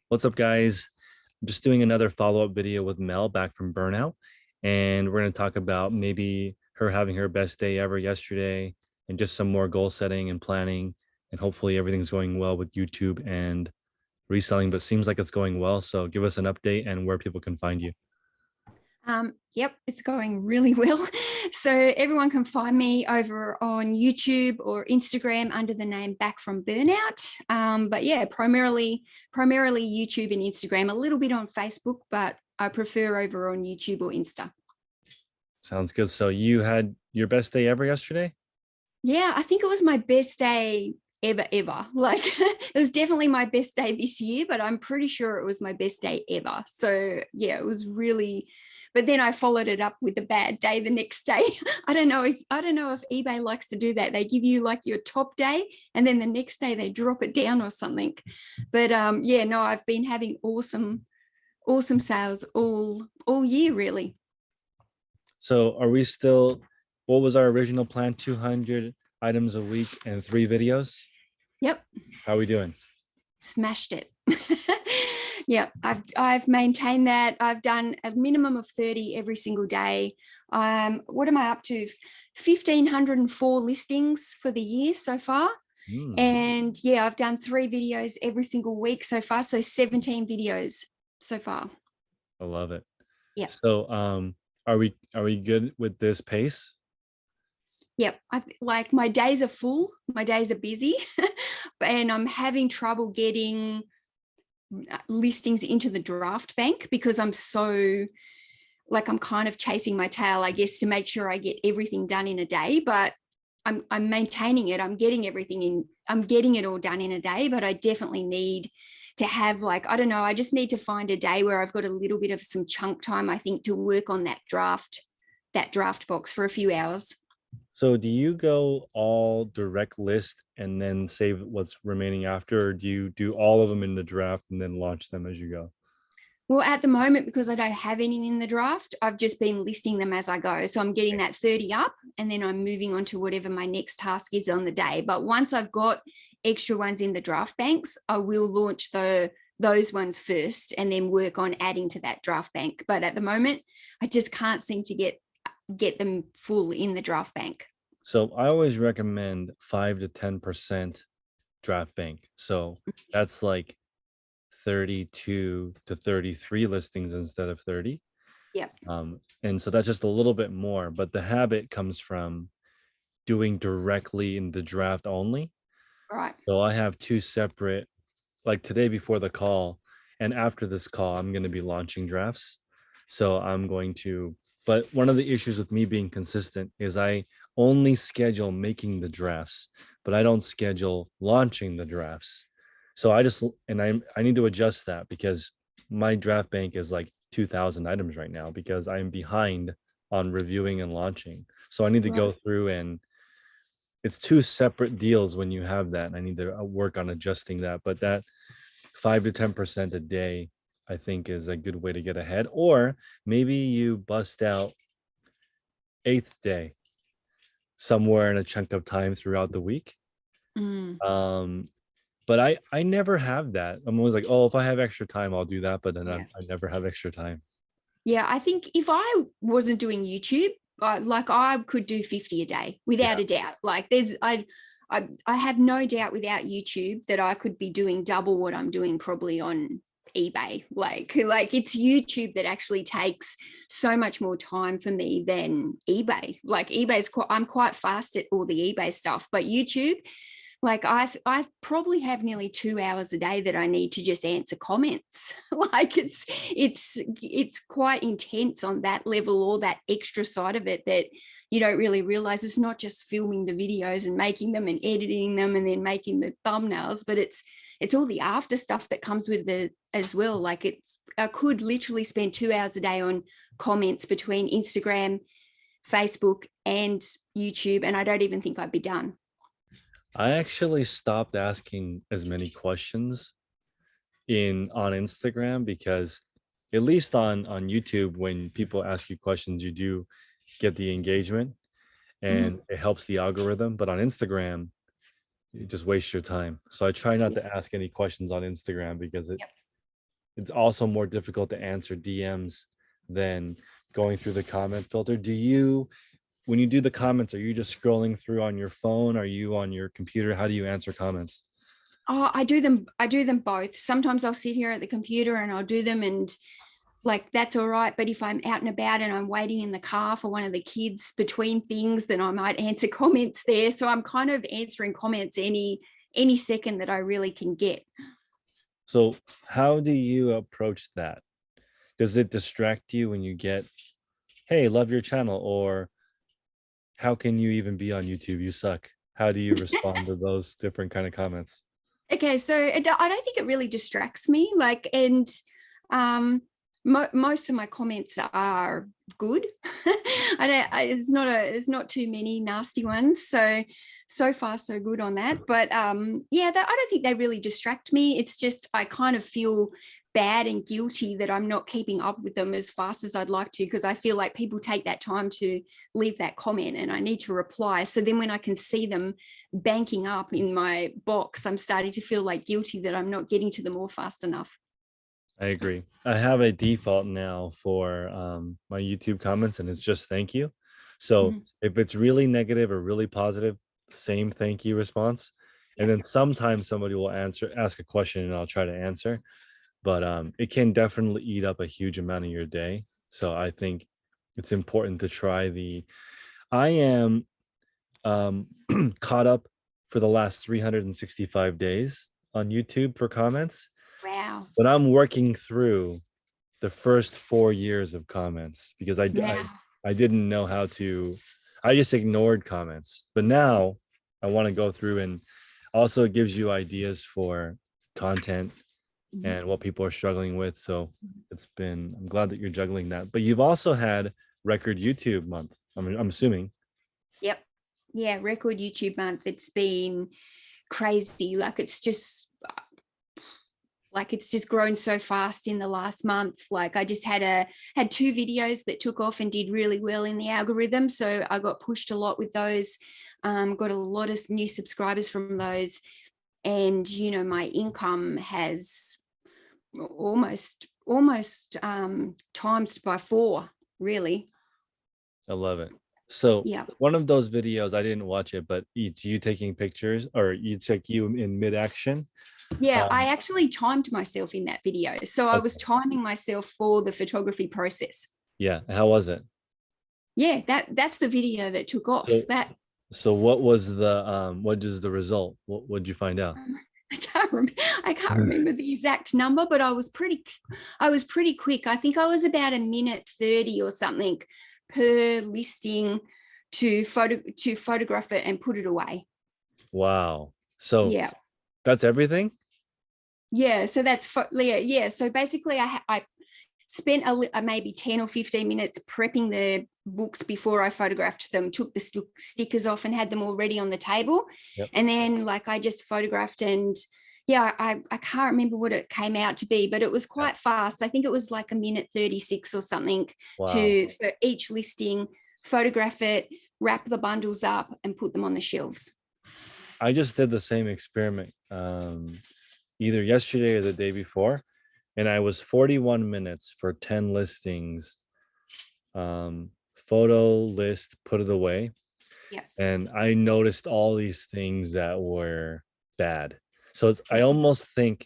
What's up, guys? I'm just doing another follow-up video with Mel back from burnout, and we're going to talk about maybe her having her best day ever yesterday and just some more goal setting and planning, and hopefully everything's going well with YouTube and reselling, but seems like it's going well. So give us an update and where people can find you. Yep, it's going really well. So everyone can find me over on YouTube or Instagram under the name Back from Burnout. But yeah, primarily YouTube and Instagram, a little bit on Facebook, but I prefer over on YouTube or Insta. Sounds good. So you had your best day ever yesterday? Yeah, I think it was my best day ever. Like it was definitely my best day this year, but I'm pretty sure it was my best day ever. So yeah, it was really, but then I followed it up with a bad day the next day. I don't know if eBay likes to do that. They give you like your top day and then the next day they drop it down or something. But yeah, no, I've been having awesome sales all year really. So are we still, what was our original plan? 200 items a week and 3 videos? Yep. How are we doing? Smashed it. Yeah, I've maintained that. I've done a minimum of 30 every single day. What am I up to? 1,504 listings for the year so far. And yeah, I've done 3 videos every single week so far. So 17 videos so far. I love it. Yeah. So are we good with this pace? Yep. Like my days are full, my days are busy, and I'm having trouble getting listings into the draft bank because I'm so like I'm kind of chasing my tail, I guess, to make sure I get everything done in a day. But I'm maintaining it. I'm getting everything in. I'm getting it all done in a day. But I definitely need to have like, I don't know. I just need to find a day where I've got a little bit of some chunk time, I think, to work on that draft box for a few hours. So do you go all direct list and then save what's remaining after, or do you do all of them in the draft and then launch them as you go? Well, at the moment, because I don't have any in the draft, I've just been listing them as I go. So I'm getting that 30 up and then I'm moving on to whatever my next task is on the day. But once I've got extra ones in the draft banks, I will launch those ones first and then work on adding to that draft bank. But at the moment, I just can't seem to get them full in the draft bank. So I always recommend 5 to 10% draft bank. So that's like 32 to 33 listings instead of 30. Yeah. And so that's just a little bit more, but the habit comes from doing directly in the draft only. Right. So I have 2 separate, like today before the call and after this call, I'm going to be launching drafts. So I'm going to, but one of the issues with me being consistent is I only schedule making the drafts, but I don't schedule launching the drafts. So I just, and I need to adjust that because my draft bank is like 2,000 items right now because I'm behind on reviewing and launching. So I need to go through, and it's 2 separate deals when you have that. And I need to work on adjusting that, but that 5 to 10% a day, I think, is a good way to get ahead. Or maybe you bust out 8th day somewhere in a chunk of time throughout the week. But I never have that. I'm always like, oh, if I have extra time, I'll do that. But then I never have extra time. Yeah, I think if I wasn't doing YouTube, like I could do 50 a day without a doubt. Like I have no doubt without YouTube that I could be doing double what I'm doing probably on eBay. Like it's YouTube that actually takes so much more time for me than eBay. Like I'm quite fast at all the eBay stuff, but YouTube, like I probably have nearly 2 hours a day that I need to just answer comments. Like it's quite intense on that level, or that extra side of it that you don't really realize. It's not just filming the videos and making them and editing them and then making the thumbnails, but it's all the after stuff that comes with it as well. Like I could literally spend 2 hours a day on comments between Instagram, Facebook, and YouTube, and I don't even think I'd be done. I actually stopped asking as many questions on Instagram because at least on YouTube, when people ask you questions, you do get the engagement and it helps the algorithm. But on Instagram, you just waste your time. So I try not to ask any questions on Instagram because it's also more difficult to answer DMs than going through the comment filter. Do you, when you do the comments, are you just scrolling through on your phone? Are you on your computer? How do you answer comments? Oh, I do them. I do them both. Sometimes I'll sit here at the computer and I'll do them, and like that's all right. But if I'm out and about and I'm waiting in the car for one of the kids between things, then I might answer comments there. So I'm kind of answering comments any second that I really can get. So how do you approach that? Does it distract you when you get, hey, love your channel, or how can you even be on YouTube? You suck. How do you respond to those different kind of comments? Okay, so I don't think it really distracts me. Like, and most of my comments are good. It's not too many nasty ones. So far so good on that. But yeah, I don't think they really distract me. It's just I kind of feel bad and guilty that I'm not keeping up with them as fast as I'd like to, because I feel like people take that time to leave that comment and I need to reply. So then when I can see them banking up in my box, I'm starting to feel like guilty that I'm not getting to them all fast enough. I agree. I have a default now for my YouTube comments, and it's just thank you. So Mhm. if it's really negative or really positive, same thank you response. And Yeah. then sometimes somebody will ask a question, and I'll try to answer. But it can definitely eat up a huge amount of your day. So I think it's important to try the. I am caught up for the last 365 days on YouTube for comments, Wow. but I'm working through the first 4 years of comments because Wow. I didn't know how to. I just ignored comments, but now I want to go through, and also it gives you ideas for content Mhm. and what people are struggling with. So I'm glad that you're juggling that. But you've also had record YouTube month. I'm assuming. Yep. Yeah, record YouTube month. It's been crazy. Like it's just grown so fast in the last month. Like I just had two videos that took off and did really well in the algorithm, so I got pushed a lot with those. Got a lot of new subscribers from those, and my income has almost times by four, really. I love it. So Yeah. one of those videos, I didn't watch it, but it's you taking pictures, or it's like you in mid action. Yeah, I Um, actually timed myself in that video. So I was okay. timing myself for the photography process. Yeah. How was it? Yeah, that's the video that took off. So so what was the what is the result? What did you find out? Um, I can't remember the exact number, but I was pretty quick. I think I was about a minute 30 or something per listing to photograph it and put it away. Wow. So Yeah. that's everything? Yeah, so yeah. So basically, I spent maybe 10 or 15 minutes prepping the books before I photographed them, took the stickers off and had them all ready on the table. Yep. And then like I just photographed, and yeah, I can't remember what it came out to be, but it was Yeah. quite fast. I think it was like a minute 36 or something Wow. for each listing, photograph it, wrap the bundles up and put them on the shelves. I just did the same experiment either yesterday or the day before, and I was 41 minutes for 10 listings. Um, Photo list, put it away, Yeah. and I noticed all these things that were bad. So I Yeah. almost think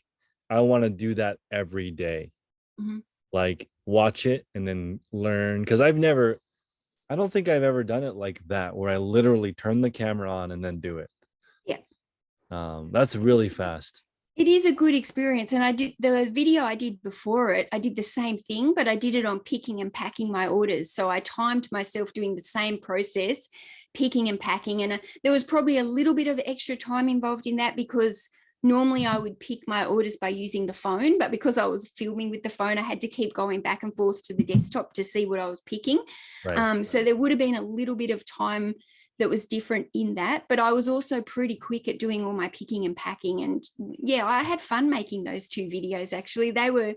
I want to do that every day, Mhm. like watch it and then learn. Because I don't think I've ever done it like that, where I literally turn the camera on and then do it. Yeah. That's really fast. It is a good experience. And I did the video I did before it, I did the same thing, but I did it on picking and packing my orders. So I timed myself doing the same process, picking and packing. And there was probably a little bit of extra time involved in that, because normally I would pick my orders by using the phone, but because I was filming with the phone, I had to keep going back and forth to the desktop to see what I was picking. Right. So there would have been a little bit of time that was different in that, but I was also pretty quick at doing all my picking and packing. And yeah, I had fun making those two videos. Actually, they were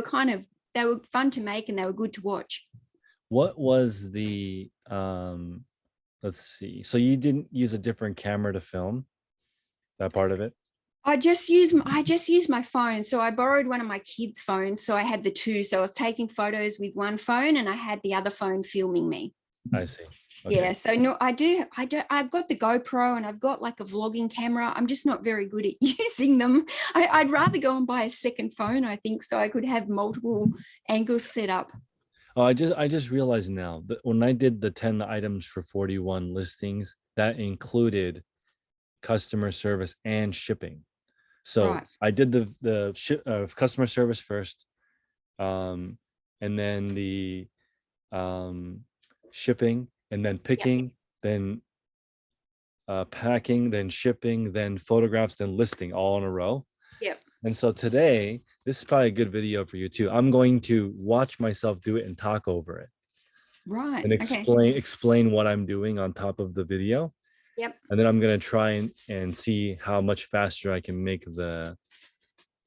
fun to make and they were good to watch. What was the let's see. So you didn't use a different camera to film that part of it? I just use my phone. So I borrowed one of my kids' phones. So I had the two. So I was taking photos with one phone and I had the other phone filming me. I see. Okay. Yeah. So no, I've got the GoPro and I've got like a vlogging camera. I'm just not very good at using them. I'd rather go and buy a second phone, I think, so I could have multiple angles set up. Oh, I just realized now that when I did the 10 items for 41 listings, that included customer service and shipping. So Right. I did the customer service first, and then the um, shipping, and then Yep. picking, then packing, then shipping, then photographs, then listing, all in a row. Yep. And so today, this is probably a good video for you too. I'm going to watch myself do it and talk over it Right. and Okay. explain what I'm doing on top of the video. Yep. And then I'm gonna try and see how much faster I can make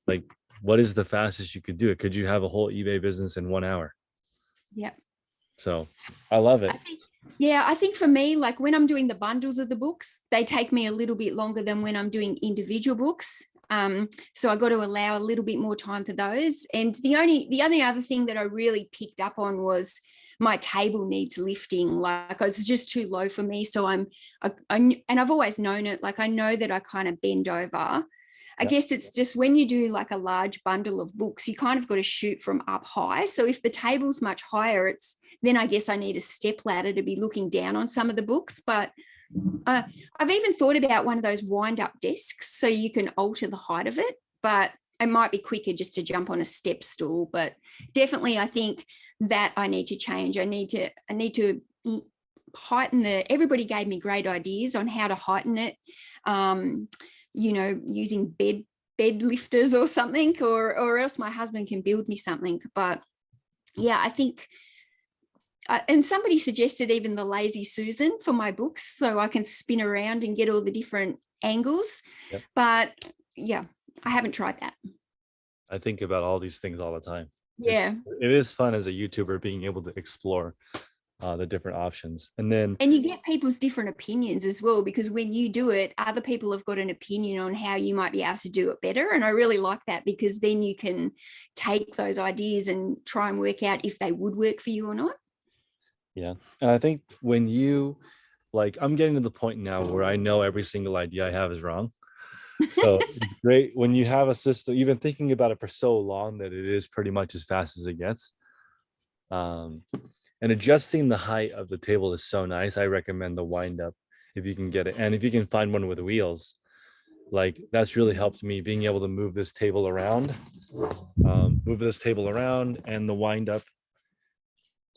like what is the fastest you could do it? Could you have a whole eBay business in 1 hour? Yep. So I love I it. think, yeah, I think for me, like when I'm doing the bundles of the books, they take me a little bit longer than when I'm doing individual books. So I got to allow a little bit more time for those. And the only other thing that I really picked up on was my table needs lifting. Like it's just too low for me. So and I've always known it. Like I know that I kind of bend over. I Yeah. guess it's just when you do like a large bundle of books, you kind of got to shoot from up high. So if the table's much higher, then I guess I need a step ladder to be looking down on some of the books. But I've even thought about one of those wind up desks so you can alter the height of it. But it might be quicker just to jump on a step stool. But definitely, I think that I need to change. I need to heighten everybody gave me great ideas on how to heighten it. Using bed lifters or something, or else my husband can build me something. But yeah, I think and somebody suggested even the lazy Susan for my books so I can spin around and get all the different angles. Yep. But yeah, I haven't tried that. I think about all these things all the time. Yeah. It is fun as a YouTuber being able to explore the different options. And then And you get people's different opinions as well, because when you do it, other people have got an opinion on how you might be able to do it better. And I really like that because then you can take those ideas and try and work out if they would work for you or not. yeah, and I think when you like, I'm getting to the point now where I know every single idea I have is wrong. So it's great when you have a system, you've been thinking about it for so long that it is pretty much as fast as it gets. Um, and adjusting the height of the table is so nice. I recommend the wind up if you can get it. And if you can find one with wheels, like that's really helped me being able to move this table around, and the wind up.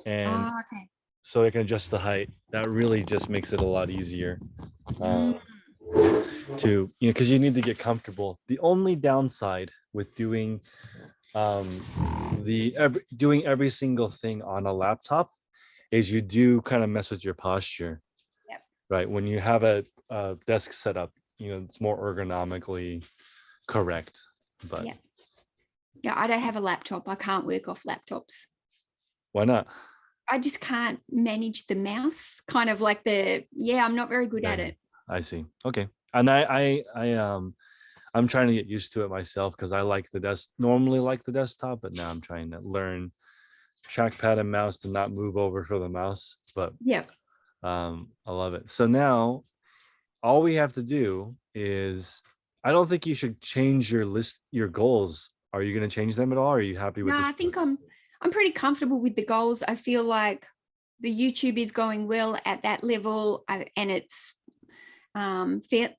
And Oh, okay. so I can adjust the height. That really just makes it a lot easier. Mm. To because you need to get comfortable. The only downside with doing doing every single thing on a laptop is you do kind of mess with your posture. Yep. Right, when you have a desk set up, it's more ergonomically correct. But Yeah, I don't have a laptop. I can't work off laptops. why not? I just can't manage the mouse. Kind of like I'm not very good at Yeah, it. I see. Okay. And I'm trying to get used to it myself because I normally like the desktop, but now I'm trying to learn trackpad and mouse to not move over for the mouse. But Yeah. I love it. So now all we have to do is, I don't think you should change your goals. Are you going to change them at all? Or are you happy with No, this? I think I'm pretty comfortable with the goals. I feel like the YouTube is going well at that level, and it's fair.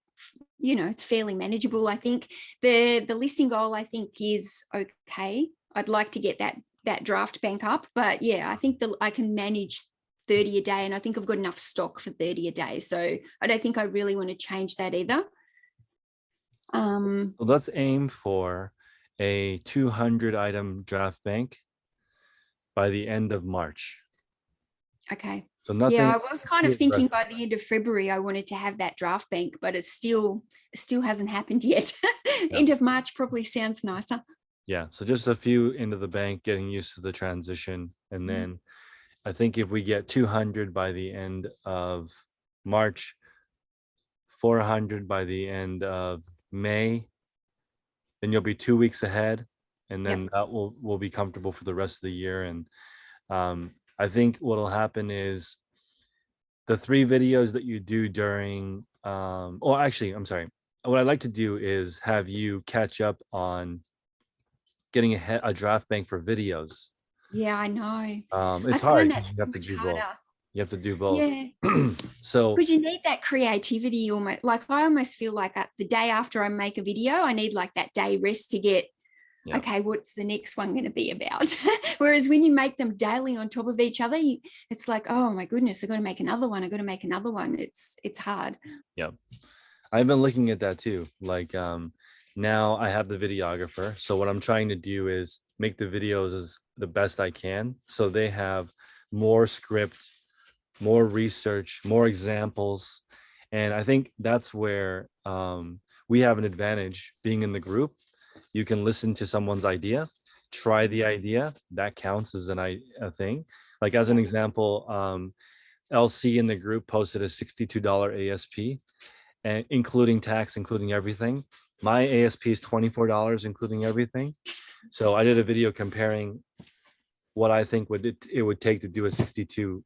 It's fairly manageable. I think the listing goal I think is okay. I'd like to get that draft bank up, but yeah, I think I can manage 30 a day, and I think I've got enough stock for 30 a day. So I don't think I really want to change that either. So let's aim for a 200 item draft bank by the end of March. Okay. So Yeah, nothing I was kind too of thinking aggressive. by the end of February I wanted to have that draft bank, but it still hasn't happened yet. Yeah. End of March probably sounds nicer. Yeah. So just a few into the bank, getting used to the transition. And then I think if we get 200 by the end of March, 400 by the end of May, then you'll be 2 weeks ahead, and Yep. then that will be comfortable for the rest of the year. And I think what'll happen is the 3 videos that you do during or actually, I'm sorry. What I'd like to do is have you catch up on getting a draft bank for videos. Yeah, I know. I It's hard find because that so you have to much do both. harder. You have to do both. Yeah. So Because you need that creativity almost. Like I almost feel like the day after I make a video, I need like that day rest to get, yeah, okay, what's the next one going to be about? Whereas when you make them daily on top of each other, it's like, oh my goodness, I've got to make another one. I've got to make another one. It's hard. yeah. I've been looking at that too. Like now I have the videographer. So what I'm trying to do is make the videos as the best I can. So they have more script, more research, more examples. And I think that's where we have an advantage being in the group. You can listen to someone's idea, try the idea. That counts as a thing. Like as an example, LC in the group posted a $62 ASP, and including tax, including everything. My ASP is $24, including everything. So I did a video comparing what I think it would take to do a 62,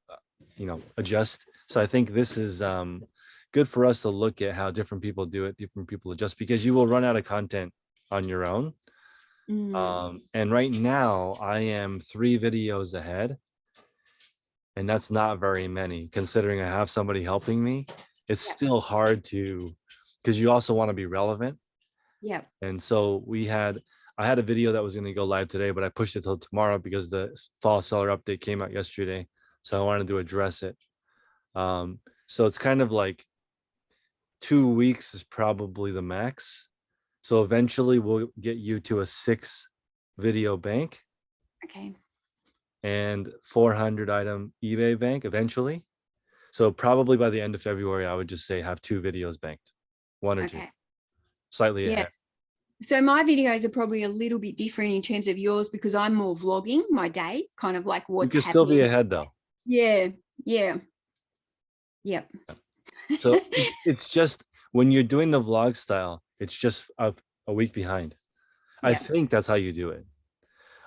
adjust. So I think this is good for us to look at how different people do it, different people adjust, because you will run out of content on your own. And right now I am 3 videos ahead, and that's not very many considering I have somebody helping me. It's Yep. still hard because you also want to be relevant. Yep. And so I had a video that was going to go live today, but I pushed it till tomorrow because the fall seller update came out yesterday. So I wanted to address it. So it's kind of like 2 weeks is probably the max. So eventually we'll get you to a 6 video bank Okay. and 400 item eBay bank eventually. So probably by the end of February, I would just say have 2 videos banked, 1 or 2, Okay. slightly ahead. Yes. So my videos are probably a little bit different in terms of yours because I'm more vlogging my day, kind of like You what's can still be happening. ahead though. Yeah. Yeah. Yep. So it's just when you're doing the vlog style, it's just a week behind. I Yeah. think that's how you do it.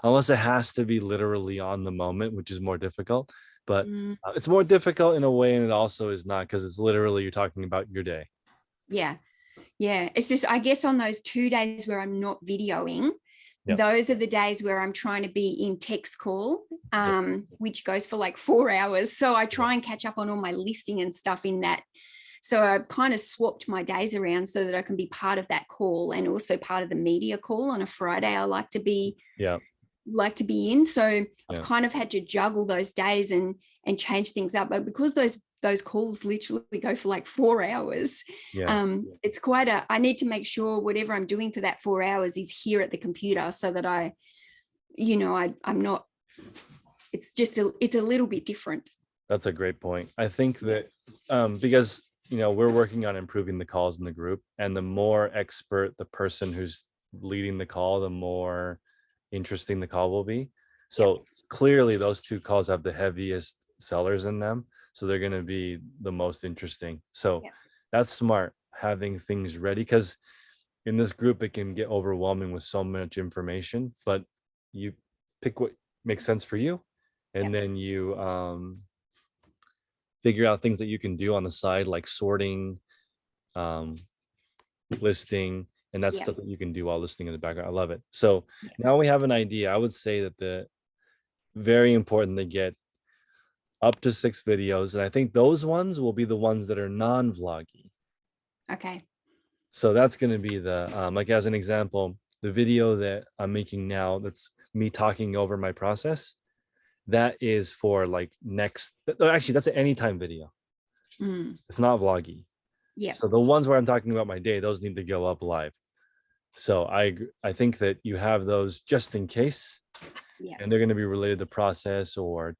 Unless it has to be literally on the moment, which is more difficult. But it's more difficult in a way, and it also is not, because it's literally you're talking about your day. Yeah. Yeah. It's just, I guess on those 2 days where I'm not videoing, Yep. those are the days where I'm trying to be in text call, which goes for like 4 hours. So I try and catch up on all my listing and stuff in that. So I've kind of swapped my days around so that I can be part of that call and also part of the media call on a Friday. I like to be in. So I've kind of had to juggle those days and change things up. But because those calls literally go for like 4 hours, it's quite I need to make sure whatever I'm doing for that 4 hours is here at the computer so that I'm not, it's a little bit different. That's a great point. I think that because we're working on improving the calls in the group, and the more expert the person who's leading the call, the more interesting the call will be. So clearly those 2 calls have the heaviest sellers in them, so they're going to be the most interesting. So that's smart, having things ready, because in this group it can get overwhelming with so much information, but you pick what makes sense for you, and then you figure out things that you can do on the side, like sorting, listing, and that's stuff that you can do while listening in the background. I love it. So now we have an idea. I would say that the very important to get up to 6 videos, and I think those ones will be the ones that are non-vloggy. Okay. So that's going to be the like, as an example, the video that I'm making now, that's me talking over my process, that is for like actually that's an anytime video. It's not vloggy. So the ones where I'm talking about my day, those need to go up live. So I think that you have those just in case, and they're going to be related to process or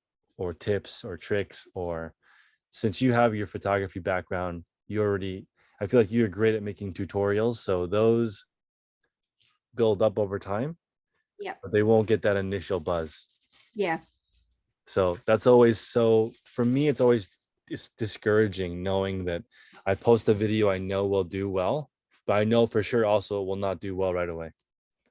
tips or tricks, or since you have your photography background, I feel like you're great at making tutorials. So those build up over time, but they won't get that initial buzz. So that's always, so for me, it's discouraging knowing that I post a video I know will do well, but I know for sure also it will not do well right away.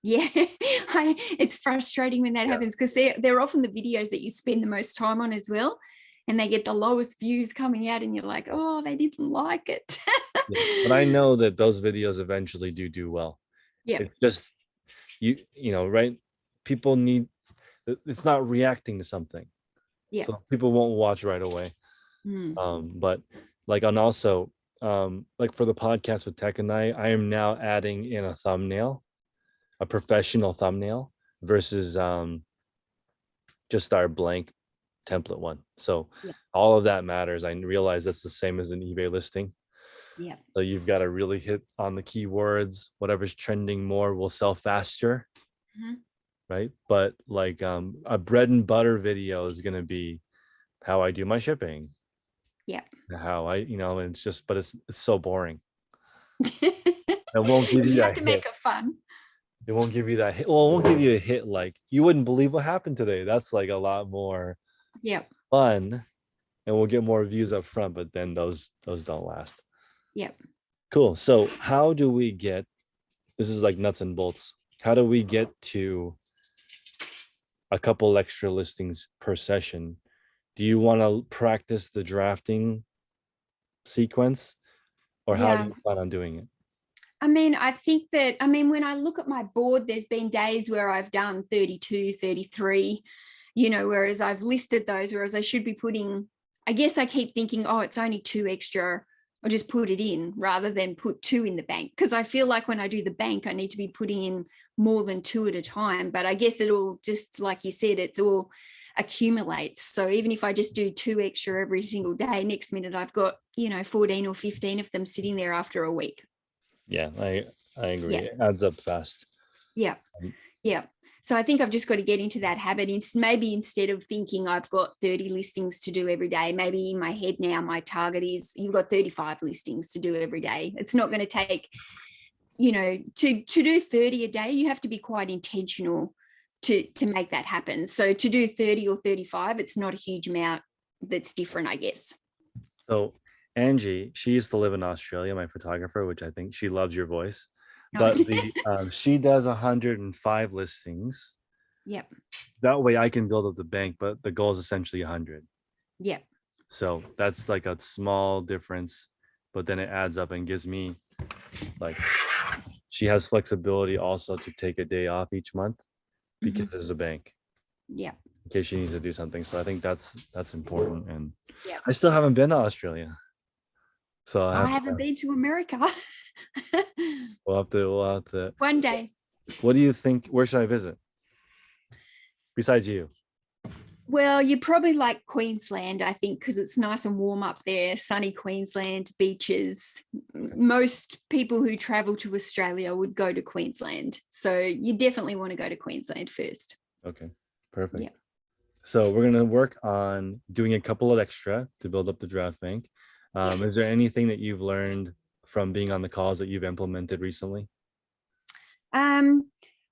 Yeah, it's frustrating when that happens because they're often the videos that you spend the most time on as well. And they get the lowest views coming out and you're like, oh, they didn't like it. Yeah. But I know that those videos eventually do well. Yeah. It's just right? People need, it's not reacting to something. Yeah. So people won't watch right away. But like, and also like for the podcast with Tech and I am now adding in a thumbnail, a professional thumbnail versus just our blank template one. So Yeah. all of that matters. I realize that's the same as an eBay listing. Yeah. So you've got to really hit on the keywords. Whatever's trending more will sell faster. Right. But like a bread and butter video is going to be how I do my shipping. Yeah. How I, it's just, but it's so boring. It won't give you You have that to hit. make it fun. It won't give you that hit. Well, it won't give you a hit like you wouldn't believe what happened today. That's like a lot more fun, and we'll get more views up front, but then those don't last. Yep. Cool. So how do we get, this is like nuts and bolts, how do we get to a couple extra listings per session? Do you want to practice the drafting sequence, or how do you plan on doing it? I mean, I think that, when I look at my board, there's been days where I've done 32, 33, whereas I've listed those, whereas I should be putting, I guess I keep thinking, oh, it's only 2 extra. I'll just put it in rather than put 2 in the bank. Because I feel like when I do the bank, I need to be putting in more than 2 at a time. But I guess it'll just, like you said, it's all accumulates. So even if I just do 2 extra every single day, next minute I've got, 14 or 15 of them sitting there after a week. Yeah, I agree. It adds up fast. Yeah. Yeah. So I think I've just got to get into that habit. Maybe instead of thinking I've got 30 listings to do every day, maybe in my head now, my target is you've got 35 listings to do every day. It's not going to take, to do 30 a day, you have to be quite intentional to make that happen. So to do 30 or 35, it's not a huge amount that's different, I guess. So Angie, she used to live in Australia, my photographer, which I think she loves your voice. But she does 105 listings. Yep. That way I can build up the bank, but the goal is essentially 100. Yep. So that's like a small difference, but then it adds up and gives me like, she has flexibility also to take a day off each month because there's a bank. Yeah. In case she needs to do something. So I think that's important. And I still haven't been to Australia. So I haven't been to America. We'll have to one day. What do you think? Where should I visit besides you? Well, you probably like Queensland, I think, because it's nice and warm up there. Sunny Queensland, beaches. Most people who travel to Australia would go to Queensland. So you definitely want to go to Queensland first. Okay, perfect. Yeah. So we're going to work on doing a couple of extra to build up the draft bank. Is there anything that you've learned from being on the calls that you've implemented recently?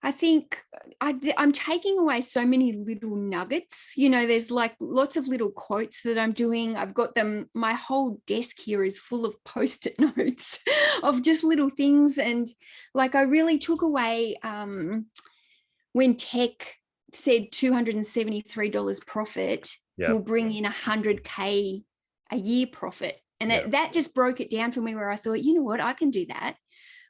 I think I'm taking away so many little nuggets. There's like lots of little quotes that I'm doing. I've got them. My whole desk here is full of Post-it notes of just little things. And like I really took away when Tech said $273 profit will bring in $100K a year profit. And that just broke it down for me where I thought, you know what, I can do that.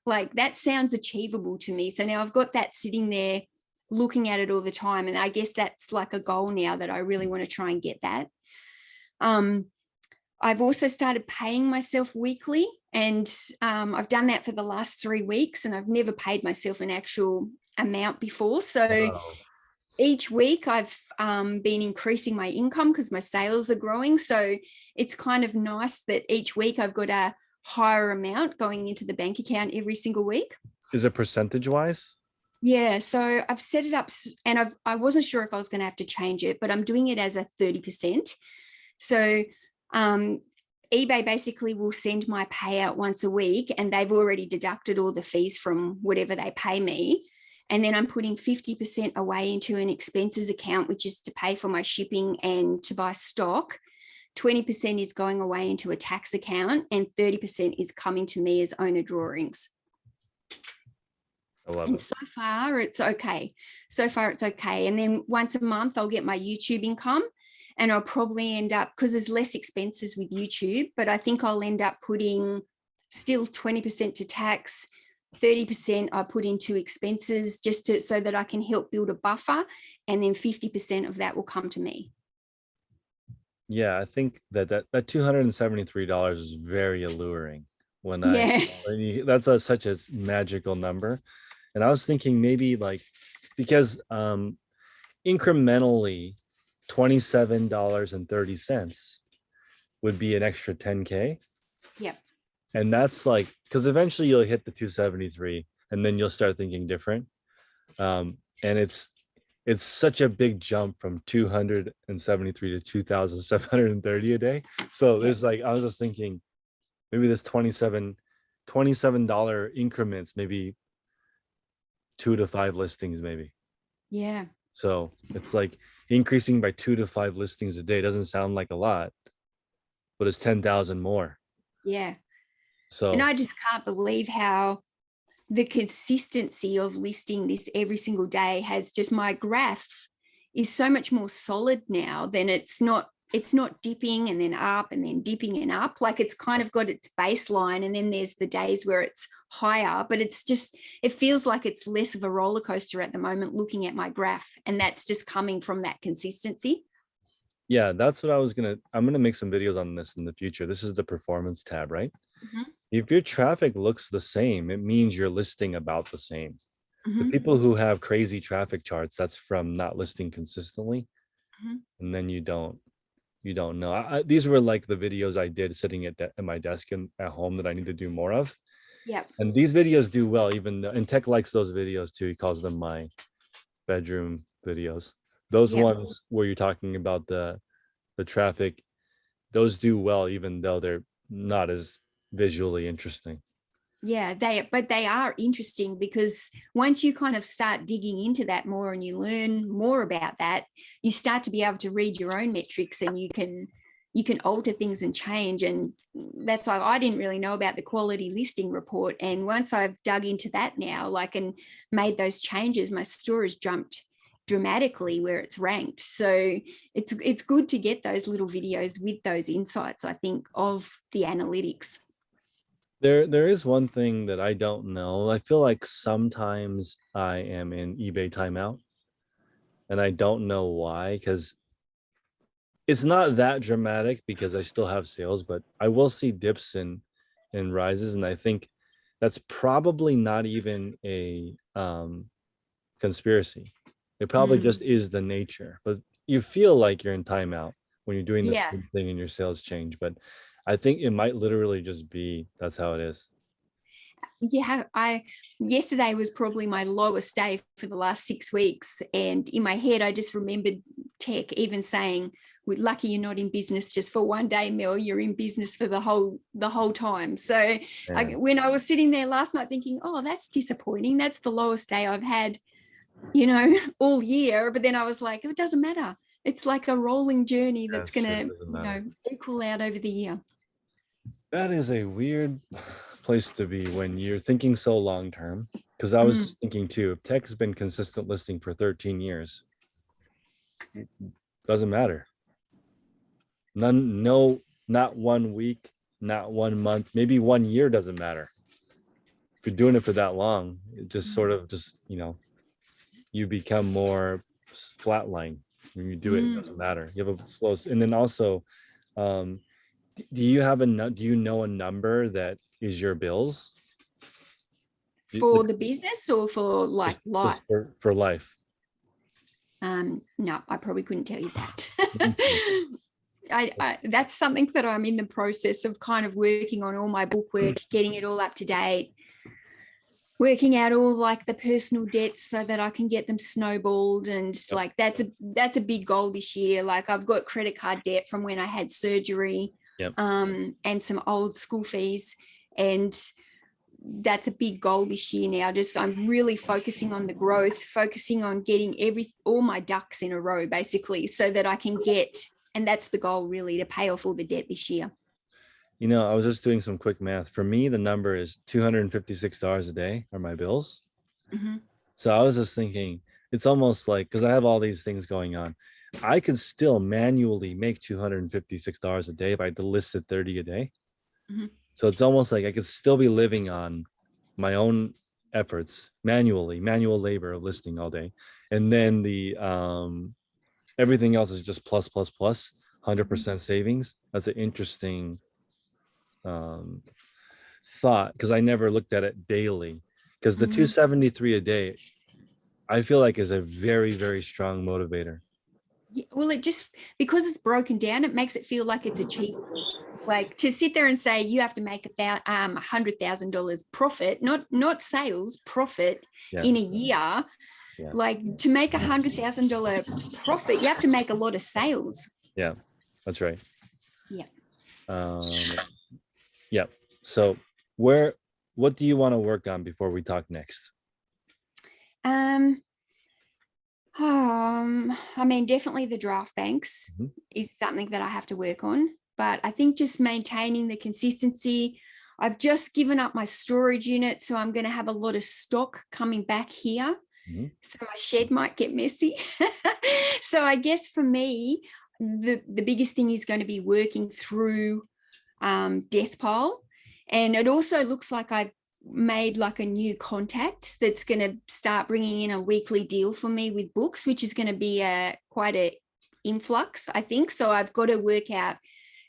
Like that sounds achievable to me. So now I've got that sitting there looking at it all the time. And I guess that's like a goal now that I really want to try and get that. I've also started paying myself weekly, and I've done that for the last 3 weeks, and I've never paid myself an actual amount before. So each week I've been increasing my income because my sales are growing. So it's kind of nice that each week I've got a higher amount going into the bank account every single week. Is it percentage wise? Yeah. So I've set it up, and I wasn't sure if I was going to have to change it, but I'm doing it as a 30%. So eBay basically will send my payout once a week, and they've already deducted all the fees from whatever they pay me. And then I'm putting 50% away into an expenses account, which is to pay for my shipping and to buy stock. 20% is going away into a tax account, and 30% is coming to me as owner drawings. I love And it. so far it's okay. So far it's okay. And then once a month I'll get my YouTube income, and I'll probably end up, because there's less expenses with YouTube, but I think I'll end up putting still 20% to tax, 30% I put into expenses just to, so that I can help build a buffer, and then 50% of that will come to me. Yeah, I think that $273 is very alluring when Yeah. that's such a magical number. And I was thinking maybe like, because incrementally $27.30 would be an extra 10K. Yep. And that's like, because eventually you'll hit the 273 and then you'll start thinking different. And it's such a big jump from 273 to 2,730 a day. So Yep. there's like, I was just thinking maybe this $27 increments, maybe 2 to 5 listings, maybe. Yeah. So it's like increasing by 2 to 5 listings a day doesn't sound like a lot, but it's 10,000 more. Yeah. And So I just can't believe how the consistency of listing this every single day has just, my graph is so much more solid now. Than it's not dipping and then up and then dipping and up. Like, it's kind of got its baseline, and then there's the days where it's higher, but it's just, it feels like it's less of a roller coaster at the moment looking at my graph, and that's just coming from that consistency. yeah, that's what I'm gonna make some videos on this in the future. This is the performance tab, right? Mhm. If your traffic looks the same, it means you're listing about the same. The Mhm. people who have crazy traffic charts, that's from not listing consistently. Mhm. And then you don't know. These were like the videos I did sitting at my desk and at home that I need to do more of. Yep. And these videos do well, even though, and Tech likes those videos too. He calls them my bedroom videos. Those Yep. ones where you're talking about the traffic, those do well, even though they're not as visually interesting. Yeah, but they are interesting, because once you kind of start digging into that more and you learn more about that, you start to be able to read your own metrics, and you can alter things and change. And that's why I didn't really know about the quality listing report. And once I've dug into that now, like, and made those changes, my store has jumped dramatically where it's ranked. So it's good to get those little videos with those insights, I think, of the analytics. There is one thing that I don't know. I feel like sometimes I am in eBay timeout, and I don't know why, because it's not that dramatic because I still have sales, but I will see dips and rises, and I think that's probably not even a conspiracy. It probably Mm. just is the nature, but you feel like you're in timeout when you're doing the Yeah. same thing and your sales change. But I think it might literally just be that's how it is. Yeah, I yesterday was probably my lowest day for the last 6 weeks, and in my head I just remembered Tech even saying, "We're lucky you're not in business just for one day, Mel. You're in business for the whole time." So Yeah. when I was sitting there last night thinking, "Oh, that's disappointing. That's the lowest day I've had, you know, all year." But then I was like, "It doesn't matter. It's like a rolling journey that's That's going true. It to, doesn't matter. equal out over the year." That is a weird place to be when you're thinking so long term. Because I Mm. was thinking too, if tech has been consistent listing for 13 years, doesn't matter. None, no, not 1 week, not 1 month, maybe 1 year doesn't matter. If you're doing it for that long, it just sort of just, you become more flatline. When you do it, it doesn't Mm. matter. You have a slow, and then also, um, do you know a number that is your bills? For the business or for like life? Just for life. No, I probably couldn't tell you that. Me too. That's something that I'm in the process of kind of working on, all my bookwork, getting it all up to date, working out all like the personal debts so that I can get them snowballed. And Yep. like, that's a big goal this year. Like, I've got credit card debt from when I had surgery, Yep. and some old school fees. And that's a big goal this year now. Just, I'm really focusing on the growth, focusing on getting all my ducks in a row, basically, so that I can get, and that's the goal really, to pay off all the debt this year. I was just doing some quick math. For me, the number is $256 a day are my bills. Mhm. So I was just thinking, it's almost like, because I have all these things going on, I could still manually make $256 a day if I listed 30 a day. Mhm. So it's almost like I could still be living on my own efforts manually, manual labor of listing all day. And then the everything else is just plus, plus, plus, 100% savings. That's an interesting um thought, because I never looked at it daily. Because the Mhm. 273 a day, I feel like is a very, very strong motivator. Well, it just, because it's broken down, it makes it feel like it's achievable. Like to sit there and say you have to make $100,000 profit, not sales, profit Yeah, in a year. yeah, Like to make $100,000 profit, you have to make a lot of sales. yeah. That's right. Yeah. Um, yeah. So what do you want to work on before we talk next? Um, I mean, definitely the draft banks Mhm. is something that I have to work on, but I think just maintaining the consistency. I've just given up my storage unit, so I'm going to have a lot of stock coming back here. Mhm. So my shed might get messy. So I guess for me, the biggest thing is going to be working through death pile. And it also looks like I've made like a new contact that's going to start bringing in a weekly deal for me with books, which is going to be quite a influx, I think. So I've got to work out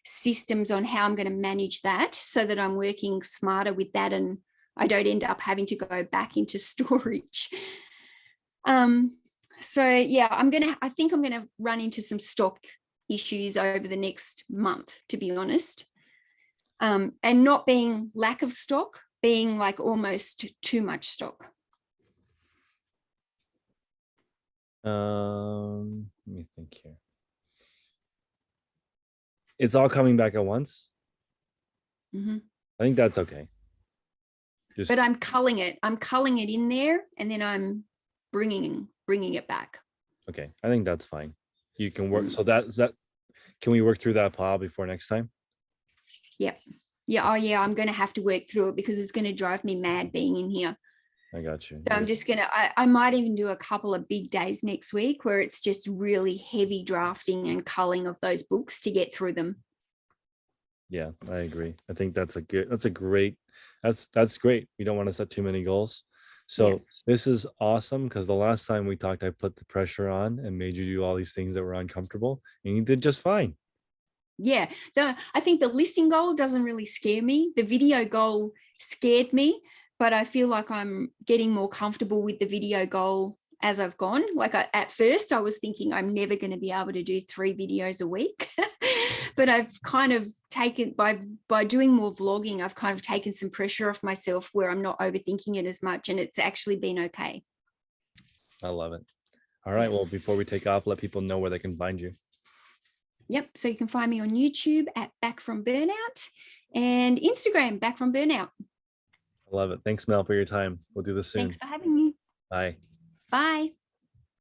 systems on how I'm going to manage that so that I'm working smarter with that and I don't end up having to go back into storage. So yeah, I think I'm gonna run into some stock issues over the next month, to be honest. And not being lack of stock, being like almost too much stock. Let me think here. It's all coming back at once. Mm-hmm. I think that's okay. Just But I'm culling it. I'm culling it in there, and then I'm bringing it back. okay. I think that's fine. You can work. So that can we work through that pile before next time? Yeah. Yeah. Oh, yeah. I'm going to have to work through it because it's going to drive me mad being in here. I got you. So I'm just going to, I might even do a couple of big days next week where it's just really heavy drafting and culling of those books to get through them. Yeah, I agree. I think that's great. We don't want to set too many goals. So Yeah. this is awesome, because the last time we talked, I put the pressure on and made you do all these things that were uncomfortable, and you did just fine. Yeah. I think the listing goal doesn't really scare me. The video goal scared me, but I feel like I'm getting more comfortable with the video goal as I've gone. Like at first I was thinking I'm never going to be able to do 3 videos a week. But I've kind of taken by doing more vlogging, I've kind of taken some pressure off myself where I'm not overthinking it as much, and it's actually been okay. I love it. All right. Yeah. Well, before we take off, let people know where they can find you. Yep. So you can find me on YouTube at Back from Burnout and Instagram, Back from Burnout. I love it. Thanks, Mel, for your time. We'll do this soon. Thanks for having me. Bye. Bye.